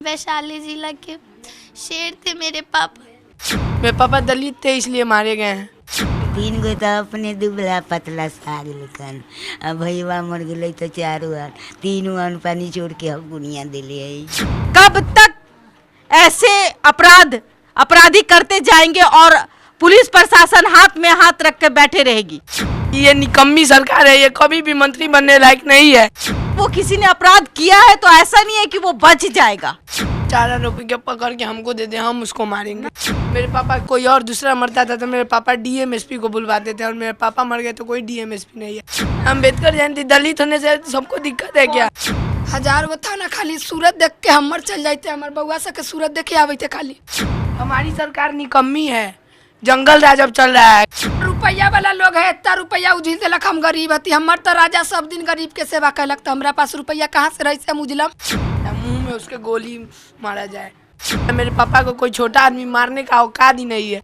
वैशाली जिला के शेर थे मेरे पापा। मेरे पापा दलित थे इसलिए मारे गए हैं। 3 गो तो अपने दुबला पतला साग लिखन, अब भैया मर गए तो 4 आन 3 आन पानी छोड़ के हम गुनिया दिले है। कब तक ऐसे अपराधी करते जाएंगे और पुलिस प्रशासन हाथ में हाथ रख के बैठे रहेगी? ये निकम्मी सरकार है, ये कभी भी मंत्री बनने लायक नहीं है। वो किसी ने अपराध किया है तो ऐसा नहीं है कि वो बच जाएगा। 4 आरोपी के पकड़ के हमको दे दे, हम उसको मारेंगे। मेरे पापा कोई और दूसरा मरता था तो मेरे पापा डीएमएसपी को बुलवाते थे, और मेरे पापा मर गए तो कोई डीएमएसपी नहीं है। अम्बेडकर जयंती दलित होने से सबको दिक्कत है क्या? 1000 वो था ना, खाली सूरत देख के हमर चल जाते, हमार बउआ सब के सूरत देखे आवे थे खाली। हमारी सरकार निकम्मी है, जंगल राज अब चल रहा है। रुपया वाला लोग है, इतना रुपया उझिल देलक, हम गरीब हती। हमर तो राजा सब दिन गरीब के सेवा कैलक, तो हमरा पास रुपया कहाँ से रही से हम उजलम? मुंह में उसके गोली मारा जाए। मेरे पापा को कोई छोटा आदमी मारने का औकात ही नहीं है।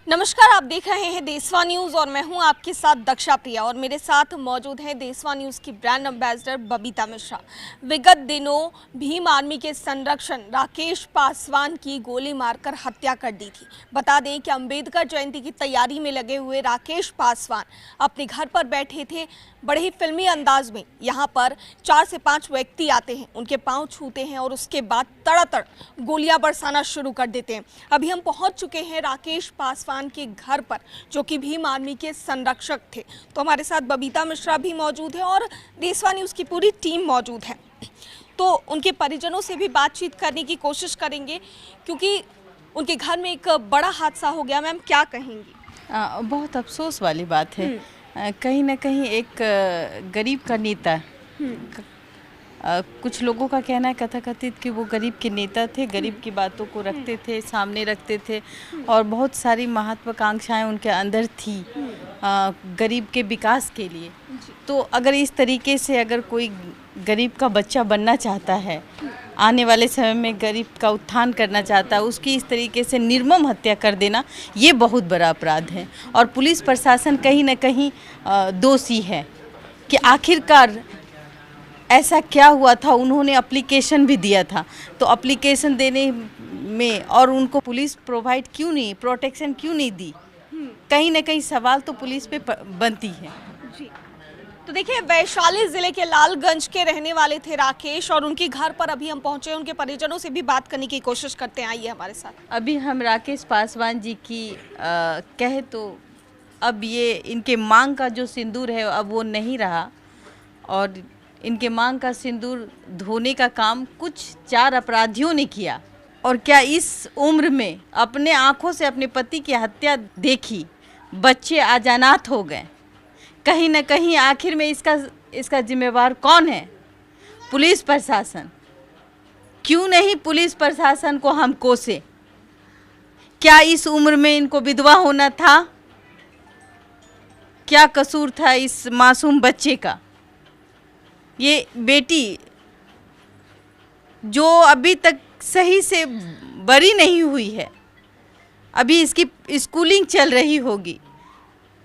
नमस्कार, आप देख रहे हैं देशवा न्यूज और मैं हूं आपके साथ दक्षा प्रिया, और मेरे साथ मौजूद हैं देशवा न्यूज की ब्रांड एम्बेसडर बबीता मिश्रा। विगत दिनों भीम आर्मी के संरक्षक राकेश पासवान की गोली मारकर हत्या कर दी थी। बता दें कि अंबेडकर जयंती की तैयारी में लगे हुए राकेश पासवान अपने घर पर बैठे थे। बड़े ही फिल्मी अंदाज में यहाँ पर 4 से 5 व्यक्ति आते हैं, उनके पांव छूते हैं और उसके बाद तड़ातड़ गोलियां बरसाना शुरू कर देते हैं। अभी हम पहुंच चुके हैं राकेश पासवान के घर पर, जो कि भीम आर्मी के संरक्षक थे। तो हमारे साथ बबीता मिश्रा भी मौजूद है और देशवा न्यूज़ की पूरी टीम मौजूद है। तो उनके परिजनों से भी बातचीत करने की कोशिश करेंगे, क्योंकि उनके घर में एक बड़ा हादसा हो गया। मैम, क्या कहेंगी? बहुत अफसोस वाली बात है। कहीं ना कहीं एक गरीब का नेता, कुछ लोगों का कहना है कथाकथित कि वो गरीब के नेता थे, गरीब की बातों को रखते थे, सामने रखते थे, और बहुत सारी महत्वाकांक्षाएं उनके अंदर थी गरीब के विकास के लिए। तो अगर इस तरीके से अगर कोई गरीब का बच्चा बनना चाहता है, आने वाले समय में गरीब का उत्थान करना चाहता है, उसकी इस तरीके से निर्मम हत्या कर देना ये बहुत बड़ा अपराध है। और पुलिस प्रशासन कहीं ना कहीं दोषी है कि आखिरकार ऐसा क्या हुआ था। उन्होंने एप्लीकेशन भी दिया था, तो एप्लीकेशन देने में और उनको पुलिस प्रोवाइड क्यों नहीं, प्रोटेक्शन क्यों नहीं दी? कहीं ना कहीं सवाल तो पुलिस पे बनती है। जी, तो देखिए, वैशाली जिले के लालगंज के रहने वाले थे राकेश, और उनके घर पर अभी हम पहुंचे, उनके परिजनों से भी बात करने की कोशिश करते हैं। आइए हमारे साथ। अभी हम राकेश पासवान जी की कहे तो अब ये इनके मांग का जो सिंदूर है अब वो नहीं रहा, और इनके मांग का सिंदूर धोने का काम कुछ 4 अपराधियों ने किया। और क्या इस उम्र में अपने आंखों से अपने पति की हत्या देखी, बच्चे आज अनाथ हो गए। कहीं ना कहीं आखिर में इसका जिम्मेवार कौन है? पुलिस प्रशासन। क्यों नहीं पुलिस प्रशासन को हम कोसे? क्या इस उम्र में इनको विधवा होना था? क्या कसूर था इस मासूम बच्चे का? ये बेटी जो अभी तक सही से बड़ी नहीं हुई है, अभी इसकी स्कूलिंग चल रही होगी,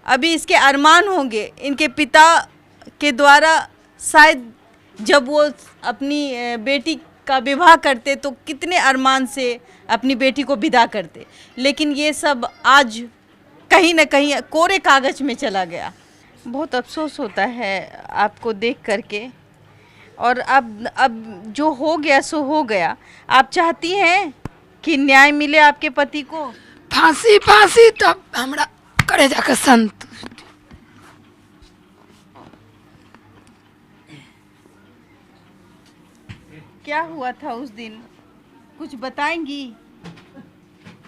अभी इसके अरमान होंगे इनके पिता के द्वारा। शायद जब वो अपनी बेटी का विवाह करते तो कितने अरमान से अपनी बेटी को विदा करते, लेकिन ये सब आज कहीं ना कहीं कोरे कागज में चला गया। बहुत अफसोस होता है आपको देख करके, और अब जो हो गया सो हो गया। आप चाहती हैं कि न्याय मिले आपके पति को? फांसी फांसी तब हमरा करे जाकर संत। क्या हुआ था उस दिन, कुछ बताएंगी?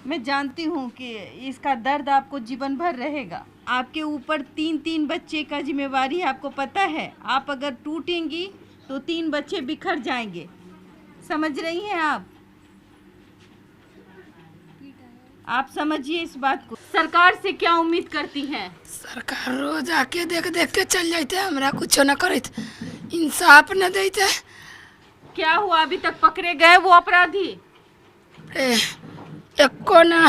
मैं जानती हूँ कि इसका दर्द आपको जीवन भर रहेगा। आपके ऊपर 3 बच्चे का जिम्मेवारी आपको पता है। आप अगर टूटेंगी तो 3 बच्चे बिखर जाएंगे। समझ रही हैं आप समझिए इस बात को। सरकार से क्या उम्मीद करती हैं? सरकार रोज आके देख देख के चल जाते, हमरा कुछ न करे, इंसाफ न देते। क्या हुआ, अभी तक पकड़े गए वो अपराधी? एको ना,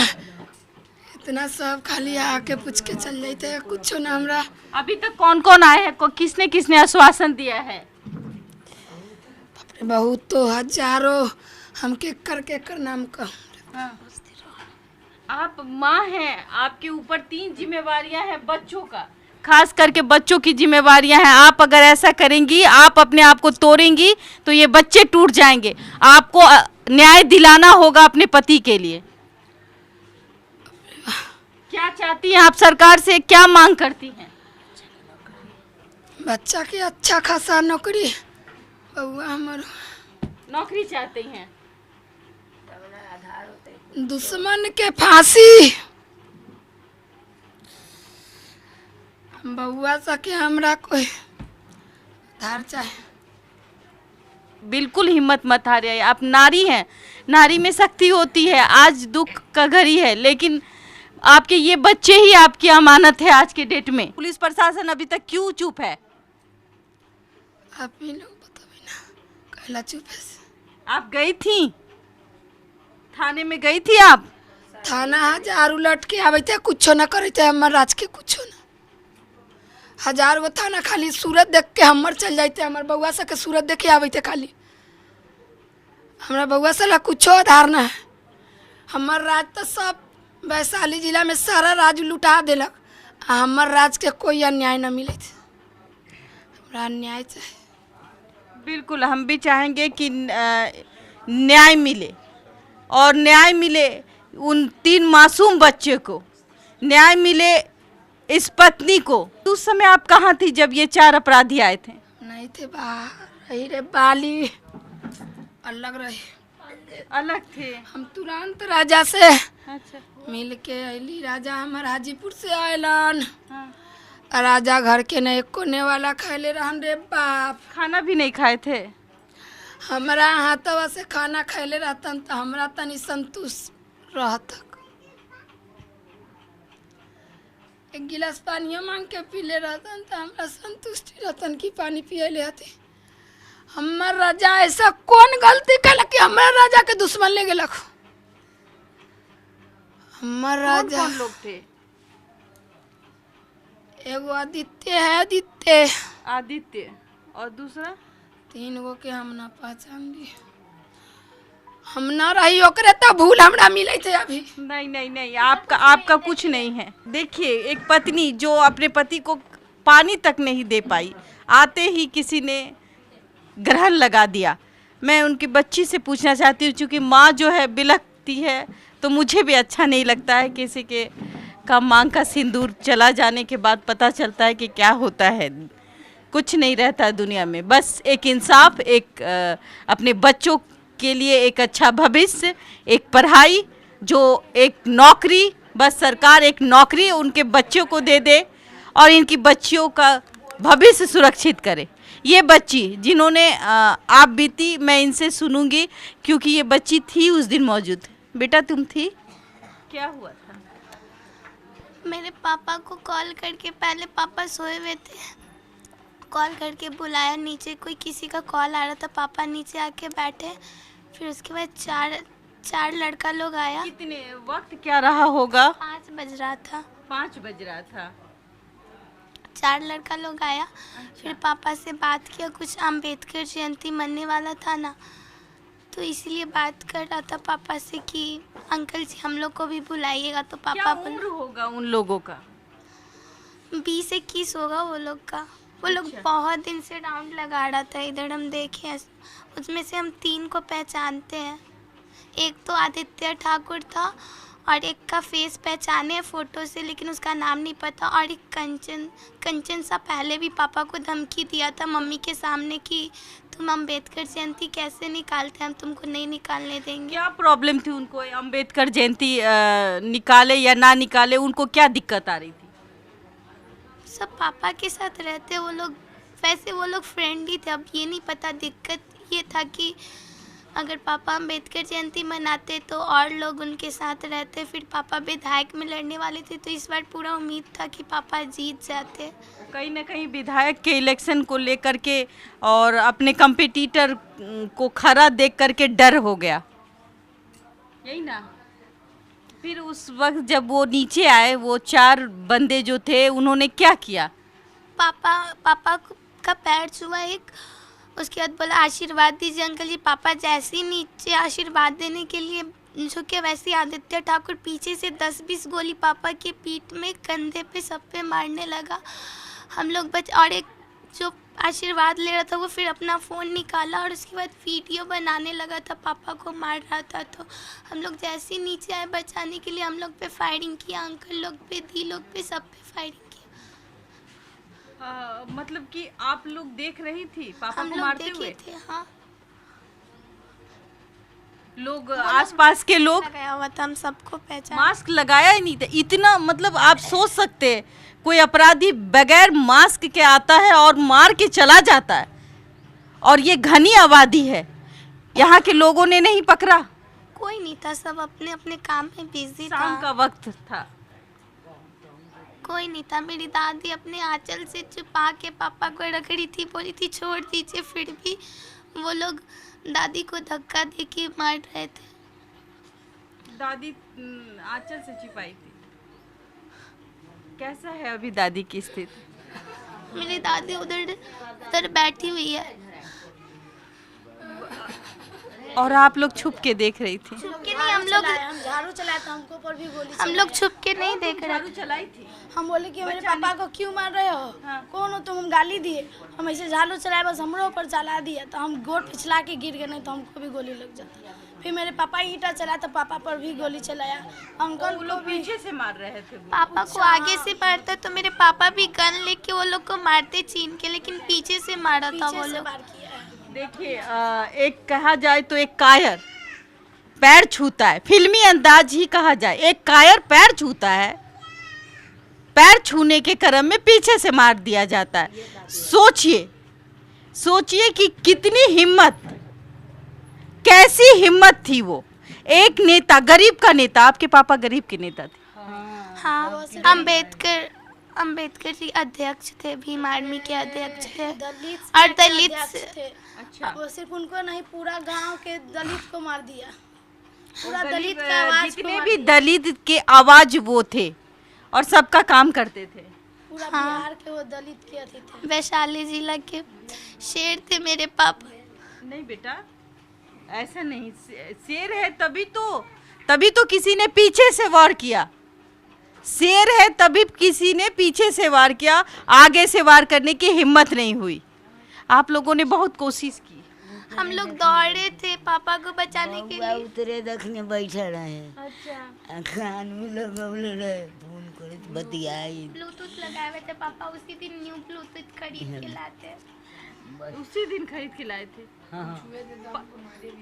इतना सब खाली आके पूछ के चल जाते, कुछ ना हमरा। अभी तक कौन कौन आए हैं, किसने आश्वासन दिया है? बहुत तो हजारों हम के नाम कहूँ। आप माँ हैं, आपके ऊपर 3 जिम्मेवारियां हैं बच्चों का, खास करके बच्चों की जिम्मेवारियां हैं। आप अगर ऐसा करेंगी, आप अपने आप को तोड़ेंगी तो ये बच्चे टूट जाएंगे। आपको न्याय दिलाना होगा अपने पति के लिए। क्या चाहती हैं आप सरकार से, क्या मांग करती हैं? बच्चा के अच्छा खासा नौकरी, बउआ हमार नौकरी चाहते हैं। दुश्मन के फांसी, बउआ सके हमरा कोई धार चाहे। बिल्कुल हिम्मत मत हारिए, आप नारी हैं, नारी में शक्ति होती है। आज दुख का घड़ी है, लेकिन आपके ये बच्चे ही आपकी अमानत है आज के डेट में। पुलिस प्रशासन अभी तक क्यों चुप है? आप ही लोग बताओ ना, कहला चुप है। आप गई थी थाने में, गई थी आप? थाना हजार उलट के आवे थे, कुछो न करे थे हमर राज के, कुछो न। 1000 गो थाना खाली सूरत देख के हमर चल जाते, हमर बउआ से के सूरत देखे आवे थे खाली। हमरा बउआ से ला कुछो आधार न है। हमर राज तो सब वैशाली जिला में सारा राज लुटा देलक, हमर राज के कोई अन्याय न मिले थे। हमरा अन्याय चाहिए। बिल्कुल, हम भी चाहेंगे कि न्याय मिले, और न्याय मिले उन 3 मासूम बच्चे को, न्याय मिले इस पत्नी को। उस समय आप कहाँ थी जब ये 4 अपराधी आए थे? नहीं थे, बाहर रही रे, बाली अलग रही, अलग थे। हम तुरंत राजा से अच्छा। मिल के अली। राजा हमार हाजीपुर से आयलन। हाँ। राजा घर के नहीं कोने वाला खैले रहन रे बाप। खाना भी नहीं खाए थे? हमारा हाथवा से खाना खैले रहतन तो हमरा तनी संतुष्ट रहतक। एक गिलास पानिया मांग के पीले रहतन तो हमरा संतुष्टि रहतन कि पानी पिए ले हती। हमार राजा ऐसा कौन गलती कल कि हमारा राजा के दुश्मन ले गेलक? हमार राजा कौन लोग थे? एगो आदित्य है, आदित्य आदित्य, और दूसरा? 3 गो के हम ना पहचान ली। हम ना रही ओकरे तो भूल हमरा मिले थे अभी। नहीं नहीं नहीं, आपका कुछ नहीं है। देखिए, एक पत्नी जो अपने पति को पानी तक नहीं दे पाई, आते ही किसी ने ग्रहण लगा दिया। मैं उनकी बच्ची से पूछना चाहती हूँ, क्योंकि माँ जो है बिलखती है, तो मुझे भी अच्छा नहीं लगता है किसी के का मांग का सिंदूर चला जाने के बाद पता चलता है कि क्या होता है। कुछ नहीं रहता दुनिया में, बस एक इंसाफ, एक अपने बच्चों के लिए एक अच्छा भविष्य, एक पढ़ाई, जो एक नौकरी, बस सरकार एक नौकरी उनके बच्चों को दे दे और इनकी बच्चियों का भविष्य सुरक्षित करे। ये बच्ची जिन्होंने आप बीती, मैं इनसे सुनूंगी, क्योंकि ये बच्ची थी उस दिन मौजूद। बेटा तुम थी, क्या हुआ था? मेरे पापा को कॉल करके, पहले पापा सोए हुए थे, कॉल करके बुलाया नीचे, कोई किसी का कॉल आ रहा था, पापा नीचे आके बैठे। फिर उसके बाद चार लड़का लोग आया। कितने वक्त क्या रहा होगा? 5 बज रहा था। 5 बज रहा था। 4 लड़का लोग आया। फिर पापा से बात किया, कुछ अम्बेडकर जयंती मनने वाला था ना, तो इसलिए बात कर रहा था पापा से कि अंकल जी हम लोग को भी बुलाइएगा। तो पापा क्या उम्र होगा उन लोगों का? 20-21 होगा वो लोग का। वो लोग बहुत दिन से राउंड लगा रहा था इधर, हम देखे, उसमें से हम 3 को पहचानते हैं। एक तो आदित्य ठाकुर था, और एक का फेस पहचाने हैं फ़ोटो से, लेकिन उसका नाम नहीं पता। और एक कंचन सा पहले भी पापा को धमकी दिया था मम्मी के सामने कि तुम अम्बेडकर जयंती कैसे निकालते, हम तुमको नहीं निकालने देंगे। क्या प्रॉब्लम थी उनको, अम्बेडकर जयंती निकाले या ना निकाले, उनको क्या दिक्कत आ रही थी? सब पापा के साथ रहते वो लोग, वैसे वो लोग फ्रेंडली थे। अब ये नहीं पता, दिक्कत ये था कि अगर पापा अम्बेडकर जयंती मनाते तो और लोग उनके साथ रहते। फिर पापा विधायक में लड़ने वाले थे, तो इस बार पूरा उम्मीद था कि पापा जीत जाते। कहीं ना कहीं विधायक के इलेक्शन को लेकर के और अपने कंपटीटर को खरा देख करके डर हो गया, यही ना? फिर उस वक्त जब वो नीचे आए, वो 4 बंदे जो थे, उन्होंने क्या किया? पापा का पैर छुआ एक, उसके बाद बोला आशीर्वाद दीजिए अंकल जी। पापा जैसे ही नीचे आशीर्वाद देने के लिए झुके, वैसे ही आदित्य ठाकुर पीछे से 10-20 गोली पापा के पीठ में, कंधे पे, सब पे मारने लगा। हम लोग और एक जो आशीर्वाद ले रहा था वो फिर अपना फ़ोन निकाला और उसके बाद वीडियो बनाने लगा था, पापा को मार रहा था। तो हम लोग जैसे ही नीचे आए बचाने के लिए, हम लोग पे फायरिंग किया, अंकल लोग पे, दी लोग पे, सब पे फायरिंग किया। मतलब कि आप लोग देख रही थी पापा हम को लोग मारते देखे हुए? थे। हाँ, लोग आसपास के लोग लगाया हुआ था, हम सबको पहचान। मास्क लगाया ही नहीं था। इतना मतलब आप सोच सकते हैं कोई अपराधी बगैर मास्क के आता है और मार के चला जाता है, और ये घनी आबादी है, यहाँ के लोगों ने नहीं पकड़ा। कोई नहीं था, सब अपने अपने काम में बिजी शाम था। का वक्त था। कोई नहीं था। मेरी दादी अपने आंचल से छुपा के पापा को रख रही थी, बोली थी छोड़ दीजिए, फिर भी वो लोग दादी को धक्का दे के मार रहे थे। दादी आंचल से छिपाई थी। कैसा है अभी दादी की स्थिति? मेरी दादी उधर बैठी हुई है। और आप लोग छुप के देख रही थी? छुप के नहीं, हम लोग झाड़ू चलाया था, हमको पर भी गोली हम लोग छुप के नहीं देख रहे थे। चलाई थी। हम बोले कि मेरे पापा को क्यों मार रहे हो? कौन हो तुम? हम गाली दिए, हम ऐसे झाड़ू चलाए, बस हमरो ऊपर चला दिया, तो हम गोड़ पिछला के गिर गए, नहीं तो हमको भी गोली लग जाती। फिर मेरे पापा ईंटा चलाया तो पापा पर भी गोली चलाया। अंकल वो लोग पीछे से मार रहे थे। पापा को आगे से मारता तो मेरे पापा भी गन लेके वो लोग को मारते छीन के, लेकिन पीछे से मारा था वो लोग। देखिए, एक कहा जाए तो एक कायर पैर छूता है, फिल्मी अंदाज ही कहा जाए, एक कायर पैर छूता है, पैर छूने के क्रम में पीछे से मार दिया जाता है। सोचिए कि कितनी हिम्मत, कैसी हिम्मत थी वो। एक नेता, गरीब का नेता, आपके पापा गरीब के नेता थे। हाँ, अम्बेडकर जी अध्यक्ष थे, भीम आर्मी के अध्यक्ष थे, और दलित थे। अच्छा, वो सिर्फ उनको नहीं, पूरा गांव के दलित को मार दिया। पूरा दलित का आवाज को जितने मार भी दिया। दलित के आवाज वो थे और सबका काम करते थे। पूरा बिहार के वो दलित के अथी थे। वैशाली जिला के शेर थे मेरे पापा। नहीं बेटा, ऐसा नहीं। शेर है तभी तो किसी ने पीछे से वार किया। शेर है तभी किसी ने पीछे से वार किया, आगे से वार करने की हिम्मत नहीं हुई। आप लोगों ने बहुत कोशिश की। हम लोग दौड़े थे पापा को बचाने के बउआ लिए। उतरे दखने बैठे रहे, अच्छा, कान में लगौले रहे, फोन करे बतियाई। ब्लूटूथ लगाए हुए थे पापा, उसी दिन न्यू ब्लूटूथ खरीद के लाते। उसी दिन खरीद के लाए थे।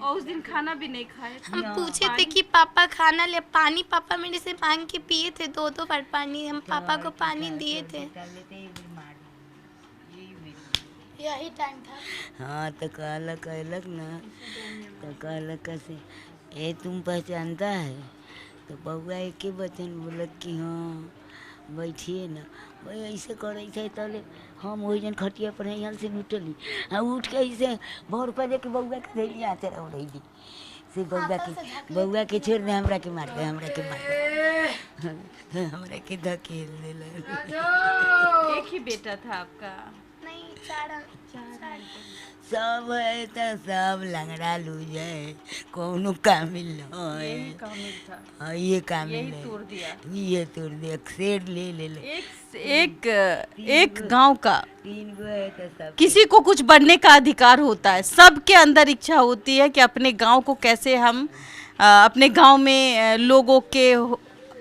और उस दिन खाना भी नहीं खाए। हम पूछे थे कि पापा खाना ले, पानी पापा मेरे से मांग के पिए थे, 2 बार पानी हम पापा को पानी दिए थे। यही टाइम था। हाँ तो कहलक ना, तो कहलक कैसे, ए तुम पहचानता है? तो बउआ एक ही बचन बोलक कि हाँ बैठिए ना। भाई ऐसे करे थे, तले हम वही जन खटिया पर यहाँ से उठली, हाँ उठ के ऐसे भर पर जाके बउआ के धैली आते रह रही से बउआ के छोड़ दे, हमरा के मार दे, हमरा के धकेल दे। एक ही बेटा था आपका? नहीं, 4 सब है तो सब लंगड़ा लू जाए, कोनो कामिल यही कामिल था। हाँ ये कामिल यही है, तोड़ दिया। ये तोड़ दिया, शेर ले एक गांव का 3 गो है तो सब किसी को कुछ बनने का अधिकार होता है। सबके अंदर इच्छा होती है कि अपने गांव को कैसे हम अपने गांव में लोगों के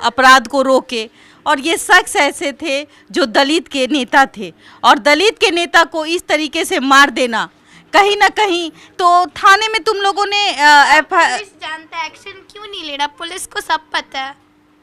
अपराध को रोके। और ये शख्स ऐसे थे जो दलित के नेता थे, और दलित के नेता को इस तरीके से मार देना, कहीं ना कहीं तो थाने में तुम लोगों ने पुलिस जानता है, एक्शन क्यों नहीं ले रहा? पुलिस को सब पता है।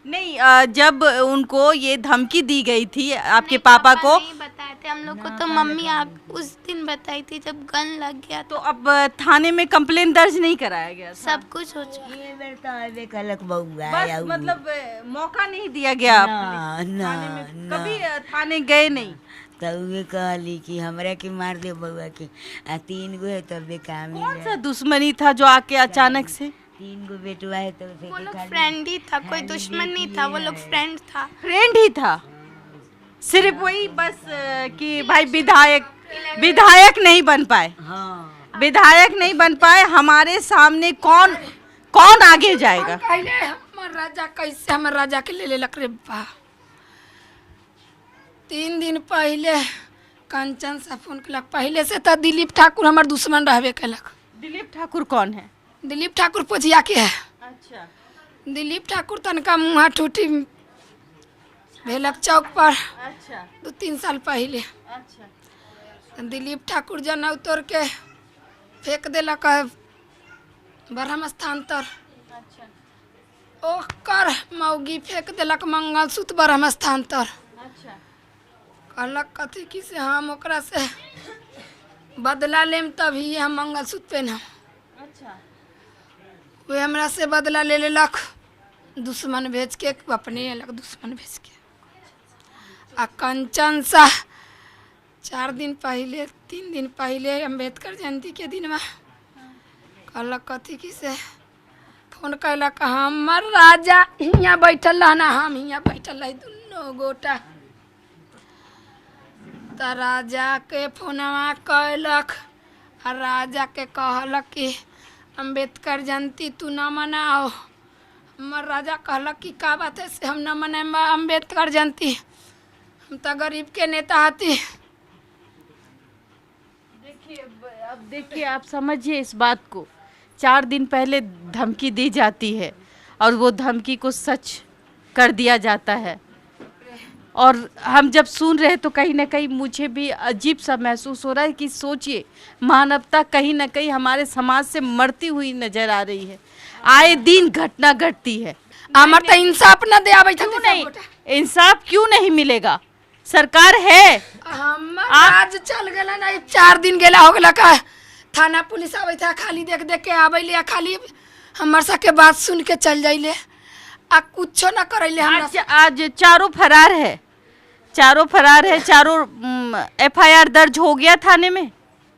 नहीं, जब उनको ये धमकी दी गई थी आपके नहीं, पापा को, नहीं बताए थे हम लोग को, तो मम्मी उस दिन बताई थी जब गन लग गया। तो अब थाने में कंप्लेन दर्ज नहीं कराया गया था? सब कुछ हो चुका। ये बेर तो आवे कहलक बउआ बस आऊ। मतलब मौका नहीं दिया गया ना, थाने में? ना। कभी थाने गए नहीं? तब वे कहली कि हमरा के मार दे बउआ के, 3 गो है तब कामिल कौन है। सा दुश्मनी था जो आके अचानक से? 3 गो बेटवा है तो वो लोग फ्रेंड ही था, कोई दुश्मन नहीं था, वो लोग फ्रेंड था। फ्रेंड ही था सिर्फ, वही बस कि भाई विधायक विधायक नहीं बन पाए, हाँ विधायक नहीं बन पाए। हमारे सामने कौन कौन आगे जाएगा? कहले हमर राजा कैसे हमर राजा के ले लेलक रे बा। 3 दिन पहले कंचन से फोन कलक। पहले से तो दिलीप ठाकुर हमार दुश्मन रहबे कलक। दिलीप ठाकुर कौन है? दिलीप ठाकुर पोजिया के है। अच्छा, दिलीप ठाकुर तनका मुँह ठूठी भेलक चौक पर अच्छा, 2-3 साल पहले। अच्छा। दिलीप ठाकुर जनऊ तोड़ के फेंक देलक ब्रह्म स्थान तर। ओकर मौगी फेंक देलक मंगलसूत्र ब्रह्म स्थान तर। अच्छा, कहलक कथी कि से हम ओकरा से बदला लेम तभी हम मंगलसूत्र पहनम। अच्छा। वे हमरा से बदला ले लेलक दुश्मन भेज के, अपने अलग दुश्मन भेज के। आ कंचन सा 4 दिन पहले 3 दिन पहले अम्बेडकर जयंती के दिन में कहलक कथी कि से फोन कैलक हमर राजा हियाँ बैठल रहना, हम हियाँ बैठल रही दुनू गोटा। तो राजा के फोनवा कैलक आ राजा के कहलक कि अम्बेडकर जयंती तू न मनाओ। हमर राजा कहलक कि का बात है से हम न मनाएम अम्बेडकर जयंती, हम तो गरीब के नेता हती। अब देखिए, आप समझिए इस बात को। 4 दिन पहले धमकी दी जाती है और वो धमकी को सच कर दिया जाता है। और हम जब सुन रहे तो कहीं ना कहीं मुझे भी अजीब सा महसूस हो रहा है कि सोचिए, मानवता कहीं ना कहीं हमारे समाज से मरती हुई नजर आ रही है। आए दिन घटना घटती है। हमर तो इंसाफ न दे आवे क्यों नहीं? इंसाफ क्यों नहीं मिलेगा? सरकार है। हमर आज चल गेला नहीं, 4 दिन गेला हो गेला का थाना पुलिस आवे था, खाली देख देख के आवेले, खाली हमर सा के बात सुन के चल जाइले आ कुछो न करैले। हमरा आज चारों फरार है, चारों फरार है। चारों FIR दर्ज हो गया थाने में।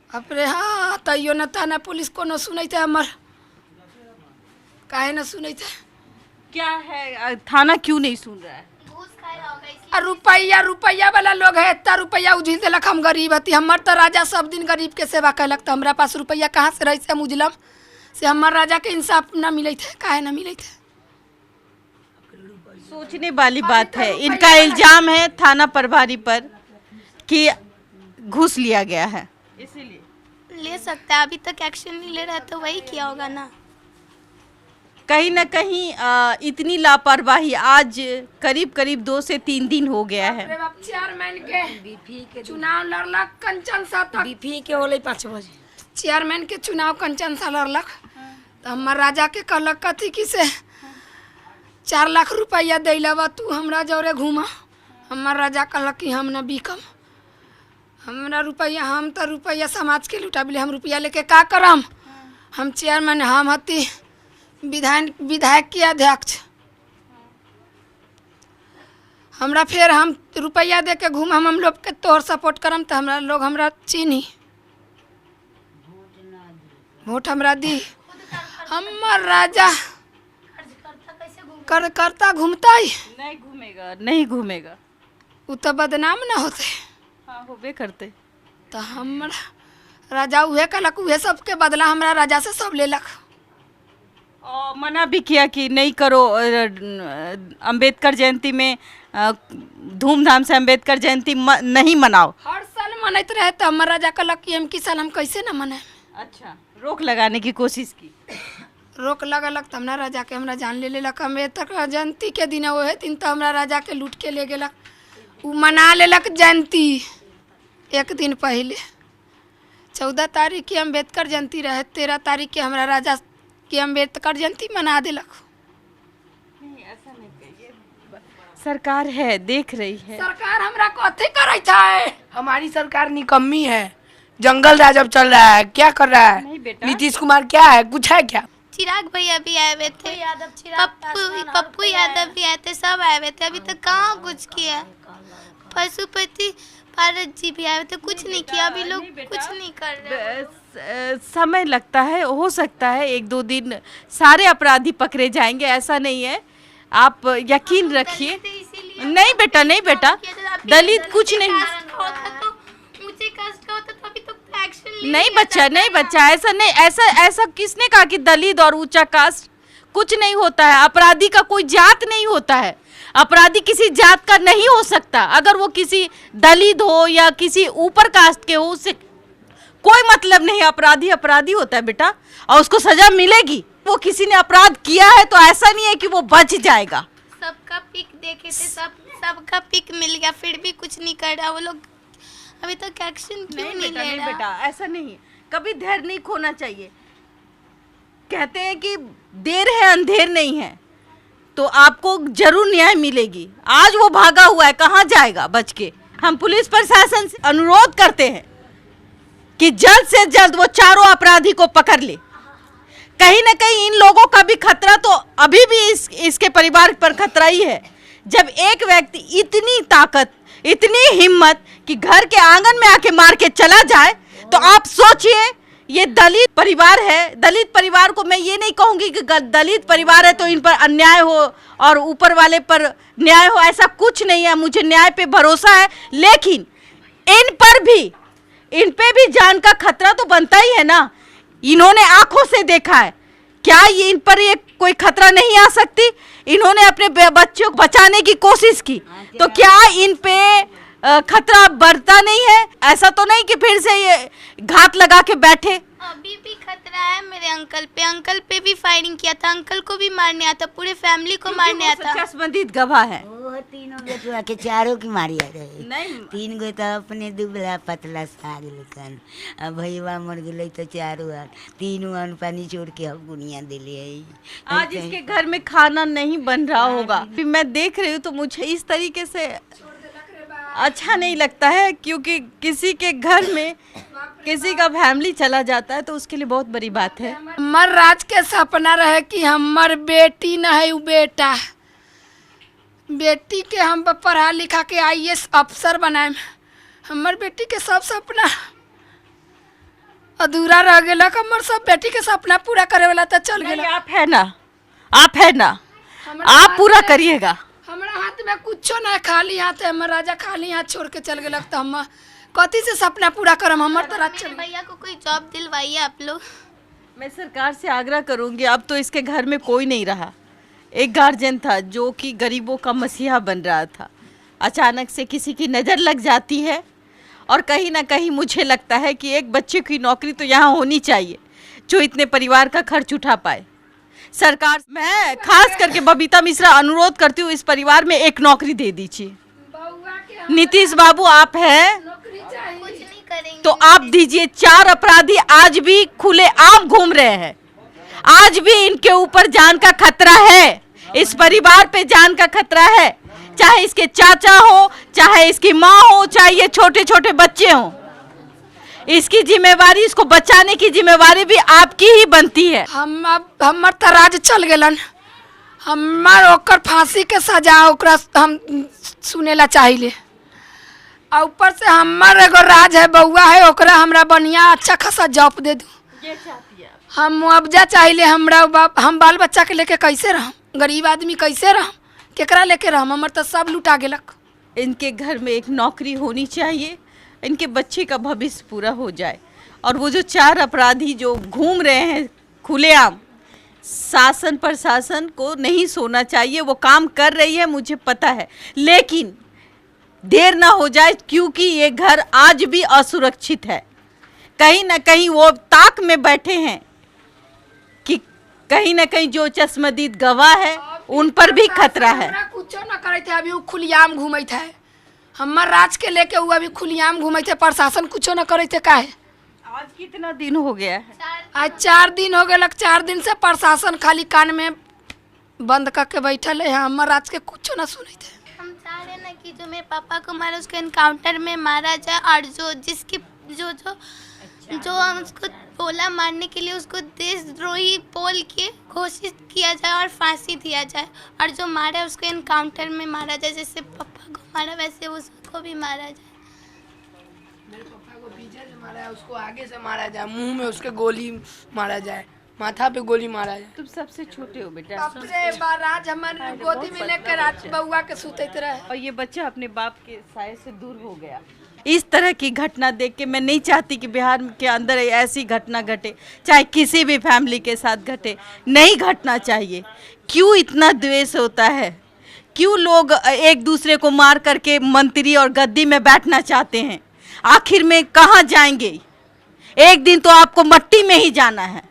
अपने हाँ तैयो न थाना पुलिस को न सुनै थे, हमर काहे न सुनै थे। क्या है, थाना क्यों नहीं सुन रहा है? आ रुपया वाला लोग है, इतना रुपया उझिल देलक। हम गरीब हती, हमर तो राजा सब दिन गरीब के सेवा कैलक, तो हमरा पास रुपया कहाँ से रही से हम उजलम से? हमर राजा के इंसाफ न मिले थे, काहे न मिले थे? सोचने वाली बात है। इनका इल्जाम है थाना प्रभारी पर कि घूस लिया गया है, इसीलिए ले सकता है। अभी तक एक्शन नहीं ले रहा तो वही किया होगा ना। कहीं ना कहीं इतनी लापरवाही आज करीब करीब 2 से 3 दिन हो गया है। चेयरमैन के चुनाव लड़लक कंचन सा तक, बीफी के होले 5 बजे चेयरमैन के चुनाव कंचन सा लड़लक। तो हमर राजा के कहलक कथी कि से 4 लाख रुपया दिलवा तू हमरा जौरे घूमा। हमर राजा कहलक कि हम न बिकम, हमरा रुपया, हम तो रुपया समाज के लुटाबिले, हम रुपया लेके का करम? हम चेयरमैन, हम हती विधायक के अध्यक्ष। हमरा फिर हम रुपया दे के घूम, हम लोग के तोहर सपोर्ट करम तो हमरा लोग हमरा चीनी वोट हमरा दी। हमर राजा करता घूमता ही नहीं घूमेगा, नहीं घूमेगा। उ तो बदनाम न होते। हाँ, होबे करते। तो हमरा राजा उहे कलक, उहे सबके बदला हमरा राजा से सब लेलक। और मना भी किया कि नहीं करो, अंबेडकर जयंती में धूमधाम से अंबेडकर जयंती नहीं मनाओ। हर साल मनैत रहे तो हमर राजा कहलक कि हम की साल हम कैसे न मनाए। अच्छा, रोक लगाने की कोशिश की। रोक लगलक तो हमरा राजा के हमरा जान ले लेलक। अम्बेडकर जयंती के दिन वही दिन तो हमरा राजा के लूट के ले गेलक। उ मना लेलक जयंती 1 दिन पहले। 14 तारीख के अम्बेडकर जयंती रहे, 13 तारीख के हमरा राजा के अम्बेडकर जयंती मना देलक। सरकार है, देख रही है। सरकार हमरा कथी करैत है? हमारी सरकार निकम्मी है। जंगल राज अब चल रहा है, क्या कर रहा है? नहीं बेटा। नीतीश कुमार क्या है, कुछ है क्या? चिराग भैया भी आए हुए थे, पप्पू यादव भी आए थे, सब आए हुए थे। अभी तक कहाँ कुछ किया? पशुपति पारस जी भी आए हुए थे, कुछ नहीं किया। अभी लोग कुछ नहीं कर रहे। समय लगता है, हो सकता है 1-2 दिन सारे अपराधी पकड़े जाएंगे, ऐसा नहीं है। आप यकीन रखिए। नहीं बेटा, नहीं बेटा, दलित कुछ नहीं। ऊंचे कास्ट का होता नहीं बच्चा, ऐसा नहीं, ऐसा किसने कहा कि दलित और ऊंचा कास्ट कुछ नहीं होता है। अपराधी का कोई जात नहीं होता है, अपराधी किसी जात का नहीं हो सकता। अगर वो किसी दलित हो या किसी ऊपर कास्ट के हो, उससे कोई मतलब नहीं। अपराधी अपराधी होता है बेटा, और उसको सजा मिलेगी। वो किसी ने अपराध किया है तो ऐसा नहीं है कि वो बच जाएगा। सबका पिक देखे थे, सबका पिक मिल गया, फिर भी कुछ नहीं कर रहा वो लोग। अभी तक एक्शन क्यों नहीं ले रहा? बेटा ऐसा नहीं, कभी धैर्य नहीं खोना चाहिए। कहते हैं कि देर है अंधेर नहीं है, तो आपको जरूर न्याय मिलेगी। आज वो भागा हुआ है, कहाँ जाएगा बच के? हम पुलिस प्रशासन से अनुरोध करते हैं कि जल्द से जल्द वो चारों अपराधी को पकड़ ले। कहीं ना कहीं इन लोगों का भी खतरा तो अभी भी इसके परिवार पर खतरा ही है। जब एक व्यक्ति इतनी ताकत, इतनी हिम्मत कि घर के आंगन में आके मार के चला जाए, तो आप सोचिए ये दलित परिवार है। दलित परिवार को मैं ये नहीं कहूँगी कि दलित परिवार है तो इन पर अन्याय हो और ऊपर वाले पर न्याय हो, ऐसा कुछ नहीं है। मुझे न्याय पे भरोसा है, लेकिन इन पे भी जान का खतरा तो बनता ही है ना। इन्होंने आंखों से देखा है, क्या ये इन पर ये कोई खतरा नहीं आ सकती? इन्होंने अपने बच्चों को बचाने की कोशिश की, तो क्या इन पे खतरा बढ़ता नहीं है? ऐसा तो नहीं कि फिर से ये घात लगा के बैठे। अभी भी खतरा है मेरे अंकल पे भी फायरिंग किया था, अंकल को भी मारने आता, पूरे फैमिली को मारने आता। चश्मदीद गवाह है। वो तीनों बेटुआ के चारों की मारी आ रहे। नहीं, 3 गो तो अपने दुबला पतला साग लेकन, अब भैया मर गए तो चारों 3 अन्न पानी छोड़ के हम गुनिया दिले है। आज इसके घर में खाना नहीं बन रहा होगा। मैं देख रही हूँ तो मुझे इस तरीके से अच्छा नहीं लगता है, क्योंकि किसी के घर में किसी का फैमिली चला जाता है तो उसके लिए बहुत बड़ी बात है। हमार राज के सपना रहे कि हमार बेटी न है, बेटा बेटी के हम पढ़ा लिखा के IAS अफसर बनाए। हमार बेटी के सब सपना अधूरा रह गया। हमार सब बेटी के सपना पूरा करे वाला तो चल गया। आप है ना, आप पूरा करिएगा। हमारा हाथ में कुछ ना, खाली हाथ है। हमारा राजा खाली हाथ छोड़ के चल गया, तो हम कथी से सपना पूरा करम? हमार तो राज चल। भैया को कोई जॉब दिलवाइए आप लोग। मैं सरकार से आग्रह करूंगी, अब तो इसके घर में कोई नहीं रहा। एक गार्जियन था जो कि गरीबों का मसीहा बन रहा था, अचानक से किसी की नज़र लग जाती है, और कहीं ना कहीं मुझे लगता है कि एक बच्चे की नौकरी तो यहाँ होनी चाहिए जो इतने परिवार का खर्च उठा पाए। सरकार, मैं खास करके बबीता मिश्रा अनुरोध करती हूँ, इस परिवार में एक नौकरी दे दीजिए। नीतीश बाबू आप हैं कुछ नहीं करेंगे तो आप दीजिए। 4 अपराधी आज भी खुले आम घूम रहे हैं, आज भी इनके ऊपर जान का खतरा है, इस परिवार पे जान का खतरा है। चाहे इसके चाचा हो, चाहे इसकी माँ हो, चाहे ये छोटे छोटे बच्चे हों, इसकी जिम्मेवारी, इसको बचाने की जिम्मेवारी भी आपकी ही बनती है। हमार तो राज चल गलन, हमार ओकर फांसी के सजा ओकरा हम सुनेला चाहिए। और ऊपर से हमार एगो राज है, बउआ है, ओकरा हमरा बढ़िया अच्छा खासा जॉब दे दूँ। हम मुआवजा चाहिए हमरा। हम बाल बच्चा के लेके कैसे रहम? गरीब आदमी कैसे रहम? केकरा लेके रहम? हमार तो सब लुटा गेलक। इनके घर में एक नौकरी होनी चाहिए, इनके बच्चे का भविष्य पूरा हो जाए। और वो जो 4 अपराधी जो घूम रहे हैं खुलेआम, शासन प्रशासन को नहीं सोना चाहिए। वो काम कर रही है, मुझे पता है, लेकिन देर ना हो जाए, क्योंकि ये घर आज भी असुरक्षित है। कहीं ना कहीं वो ताक में बैठे हैं कि कहीं ना कहीं जो चश्मदीद गवाह है उन पर भी खतरा है। कुछ न करे थे, अभी वो खुलियाम घूमे थे। हमार राज के लेके वो अभी खुलियाम घूमे थे, प्रशासन कुछ न करे थे। काहे? आज कितना दिन हो गया है? आज 4 दिन हो गए। 4 दिन से प्रशासन खाली कान में बंद करके बैठल है। हमार राज के कुछ न सुने थे। हम चाह रहे ना कि जो मेरे पापा को मारा उसको एनकाउंटर में मारा जाए, और जो हम उसको बोला मारने के लिए उसको देशद्रोही बोल के घोषित किया जाए और फांसी दिया जाए, और जो मारा है उसको एनकाउंटर में मारा जाए। जैसे पापा को मारा वैसे उसको भी मारा जाए। मेरे पापा को पीछे से मारा है, उसको आगे से मारा जाए, मुंह में उसके गोली मारा जाए, माथा पे गोली मारा जाए। तुम सबसे छोटे हो बेटा। अपने राज हमारे गोदी में लेकर राज बउआ के सुतते रहे, और ये बच्चा अपने बाप के साय से दूर हो गया। इस तरह की घटना देख के मैं नहीं चाहती कि बिहार के अंदर ऐसी घटना घटे, चाहे किसी भी फैमिली के साथ घटे, नहीं घटना चाहिए। क्यों इतना द्वेष होता है? क्यों लोग एक दूसरे को मार करके मंत्री और गद्दी में बैठना चाहते हैं? आखिर में कहाँ जाएंगे? एक दिन तो आपको मट्टी में ही जाना है।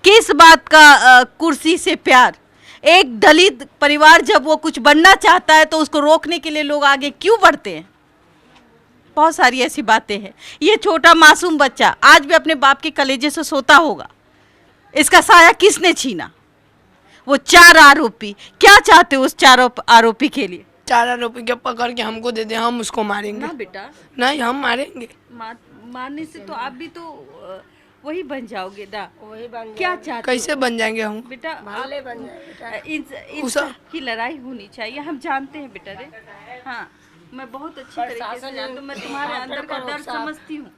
किस बात का कुर्सी से प्यार? एक दलित परिवार जब वो कुछ बनना चाहता है तो उसको रोकने के लिए लोग आगे क्यों बढ़ते हैं? बहुत सारी ऐसी बातें हैं। ये छोटा मासूम बच्चा आज भी अपने बाप के कलेजे से सोता होगा। इसका साया किसने छीना? वो 4 आरोपी। क्या चाहते हो उस 4 आरोपी के लिए? 4 आरोपी के पकड़ के हमको दे दे, हम उसको मारेंगे। ना बेटा, नहीं, हम मारेंगे। मारने से तो आप भी तो वही बन जाओगे ना। क्या चाहते कैसे बन जाएंगे हम? बेटा? की लड़ाई होनी चाहिए, हम जानते हैं बेटा रे। हाँ, मैं बहुत अच्छी तरीके से जानती हूँ, मैं तुम्हारे अंदर का दर्द समझती हूँ।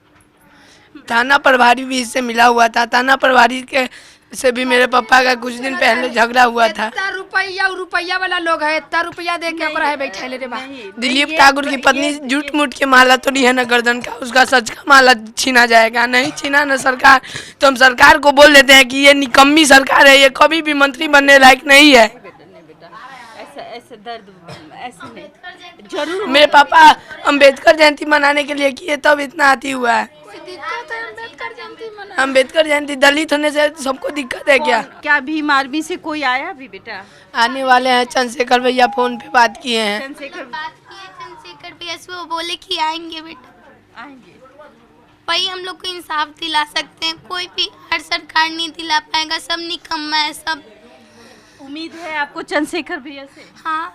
थाना प्रभारी भी इससे मिला हुआ था। थाना प्रभारी के से भी मेरे पापा का कुछ दिन पहले झगड़ा हुआ था। इतना रुपया वाला लोग है, इतना रुपया दे के ओकरा है बैठे ले रे बा। दिलीप ठाकुर की पत्नी झूठ मूठ के माला तो नहीं है ना गर्दन का, उसका सच का माला छीना जाएगा? नहीं छीना ना सरकार। तो हम सरकार को बोल देते हैं कि ये निकम्मी सरकार है, ये कभी भी मंत्री बनने लायक नहीं है। ऐसे दर्द ऐसे नहीं। जरूर मेरे पापा अम्बेडकर जयंती मनाने के लिए किए तब इतना आती हुआ है। अम्बेडकर जयंती दलित होने से सबको दिक्कत है क्या? क्या भीम आर्मी से कोई आया भी बेटा? आने वाले हैं, चंद्रशेखर भैया फोन पे बात किए हैं। चंद्रशेखर भैया से वो बोले कि आएंगे बेटा, आएंगे। वही हम लोग को इंसाफ दिला सकते हैं। कोई भी हर सरकार नहीं दिला पाएगा, सब निकम्मा है सब। उम्मीद है आपको चंद्रशेखर भैया से? हाँ,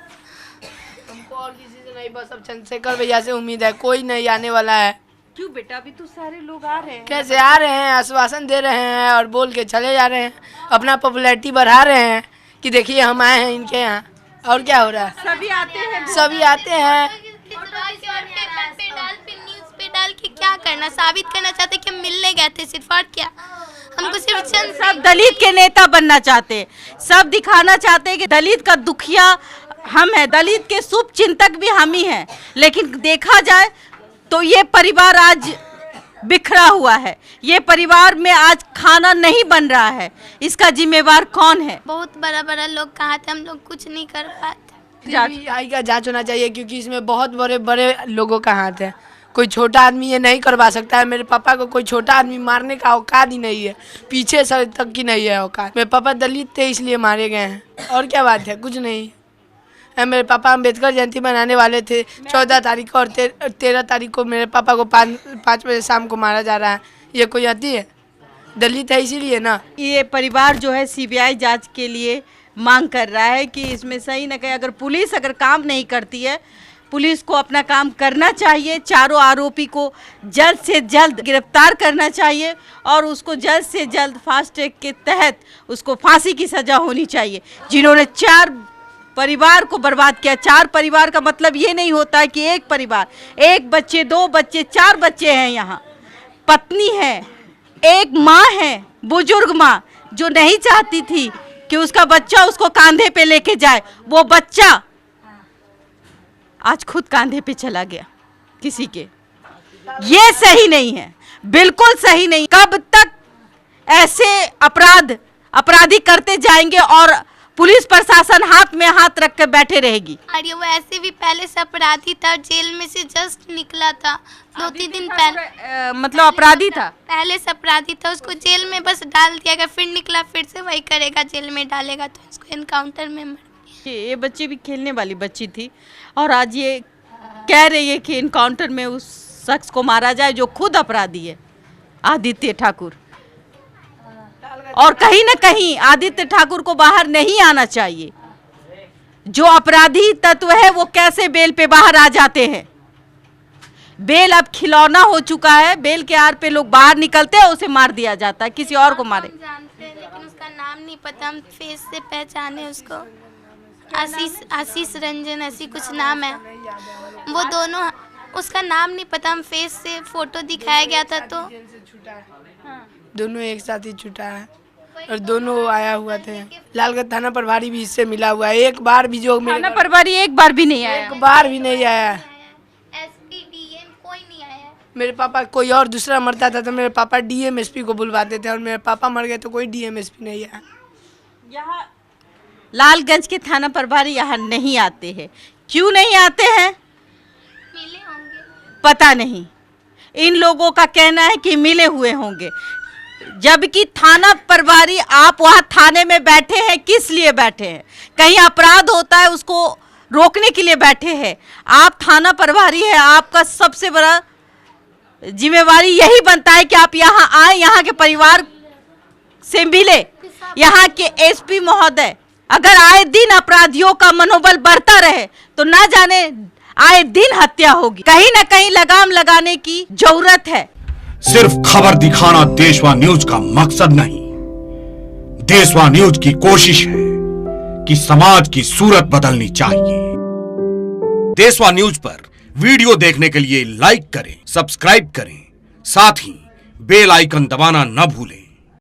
हमको और किसी से नहीं, बस अब चंद्रशेखर भैया से उम्मीद है। कोई नहीं आने वाला है। क्यों बेटा? अभी तो सारे लोग आ रहे हैं। कैसे आ रहे हैं? आश्वासन दे रहे हैं और बोल के चले जा रहे हैं, अपना पॉपुलैरिटी बढ़ा रहे हैं कि देखिए हम आए हैं इनके यहाँ। और क्या हो रहा है? सभी आते हैं, सभी आते हैं। पेपर पे डाल, फिर न्यूज़ पे डाल के क्या करना? साबित करना चाहते कि हम मिलने गए थे सिर्फ, और क्या? हमको सिर्फ सब दलित के नेता बनना चाहते हैं, सब दिखाना चाहते हैं कि दलित का दुखिया हम है, दलित के शुभ चिंतक भी हम ही हैं। लेकिन देखा जाए तो ये परिवार आज बिखरा हुआ है, ये परिवार में आज खाना नहीं बन रहा है। इसका जिम्मेवार कौन है? बहुत बड़ा बड़ा लोग कहा थे, हम लोग कुछ नहीं कर पाते। सीबीआई का जांच होना चाहिए क्योंकि इसमें बहुत बड़े बड़े लोगों का हाथ है। कोई छोटा आदमी ये नहीं करवा सकता है। मेरे पापा को कोई छोटा आदमी मारने का औकात ही नहीं है, पीछे सर तक की नहीं है औकात। मेरे पापा दलित थे इसलिए मारे गए हैं, और क्या बात है? कुछ नहीं। मेरे पापा अम्बेडकर जयंती मनाने वाले थे 14 तारीख को, और 13 तारीख को मेरे पापा को 5 बजे शाम को मारा जा रहा है। ये कोई आती है? दलित है इसीलिए ना। ये परिवार जो है सीबीआई जांच के लिए मांग कर रहा है कि इसमें सही न कहीं अगर पुलिस अगर काम नहीं करती है, पुलिस को अपना काम करना चाहिए। 4 आरोपी को जल्द से जल्द गिरफ्तार करना चाहिए और उसको जल्द से जल्द फास्ट ट्रैक के तहत उसको फांसी की सजा होनी चाहिए। जिन्होंने 4 परिवार को बर्बाद किया। 4 परिवार का मतलब ये नहीं होता है कि एक परिवार, 1 बच्चे, 2 बच्चे, 4 बच्चे हैं यहाँ, पत्नी है, एक माँ है, बुजुर्ग माँ जो नहीं चाहती थी कि उसका बच्चा उसको कांधे पे लेके जाए। वो बच्चा आज खुद कांधे पे चला गया किसी के। ये सही नहीं है, बिल्कुल सही नहीं। कब तक ऐसे अपराधी करते जाएंगे और पुलिस प्रशासन हाथ में हाथ रख कर बैठे रहेगी? और ये वो ऐसे भी पहले से अपराधी था, जेल में से जस्ट निकला था 2-3 दिन पहले। मतलब अपराधी था, पहले से अपराधी था, उसको जेल में बस डाल दिया गया, फिर निकला, फिर से वही करेगा, जेल में डालेगा तो इसको एनकाउंटर में मर। ये बच्ची भी खेलने वाली बच्ची थी और आज ये कह रही है कि एनकाउंटर में उस शख्स को मारा जाए जो खुद अपराधी है, आदित्य ठाकुर। और कहीं ना कहीं आदित्य ठाकुर को बाहर नहीं आना चाहिए। जो अपराधी तत्व है वो कैसे बेल पे बाहर आ जाते हैं? बेल अब खिलौना हो चुका है। बेल के आड़ पे लोग बाहर निकलते हैं, उसे मार दिया जाता है, किसी और को मारे। हम जानते हैं लेकिन उसका नाम नहीं पता, हम फेस से पहचाने उसको। आशीष रंजन ऐसी कुछ नाम है। वो दोनों, उसका नाम नहीं पता, हम फेस से फोटो दिखाया गया था तो दोनों एक साथ ही छूटा है और दोनों आया हुआ थे। लालगंज थाना प्रभारी भी इससे मिला हुआ है। एक बार भी जो थाना प्रभारी एक बार भी नहीं आया, एक बार भी नहीं आया। एसपी डीएम कोई नहीं आया। मेरे पापा कोई और दूसरा मरता था तो मेरे पापा डीएमएसपी को बुलवाते थे, और मेरे पापा मर गए तो कोई डीएमएसपी नहीं है। यहाँ लालगंज के थाना प्रभारी यहाँ नहीं आते हैं, क्यों नहीं आते हैं मिले होंगे, पता नहीं। इन लोगों का कहना है कि मिले हुए होंगे, जबकि थाना प्रभारी, आप वहाँ थाने में बैठे हैं, किस लिए बैठे हैं? कहीं अपराध होता है उसको रोकने के लिए बैठे हैं। आप थाना प्रभारी है, आपका सबसे बड़ा जिम्मेवारी यही बनता है कि आप यहाँ आए, यहाँ के परिवार से मिले। यहाँ के एसपी महोदय अगर आए दिन अपराधियों का मनोबल बढ़ता रहे तो ना जाने आए दिन हत्या होगी। कहीं ना कहीं लगाम लगाने की जरूरत है। सिर्फ खबर दिखाना देशवा न्यूज का मकसद नहीं, देशवा न्यूज की कोशिश है कि समाज की सूरत बदलनी चाहिए। देशवा न्यूज पर वीडियो देखने के लिए लाइक करें, सब्सक्राइब करें, साथ ही बेल आइकन दबाना न भूलें।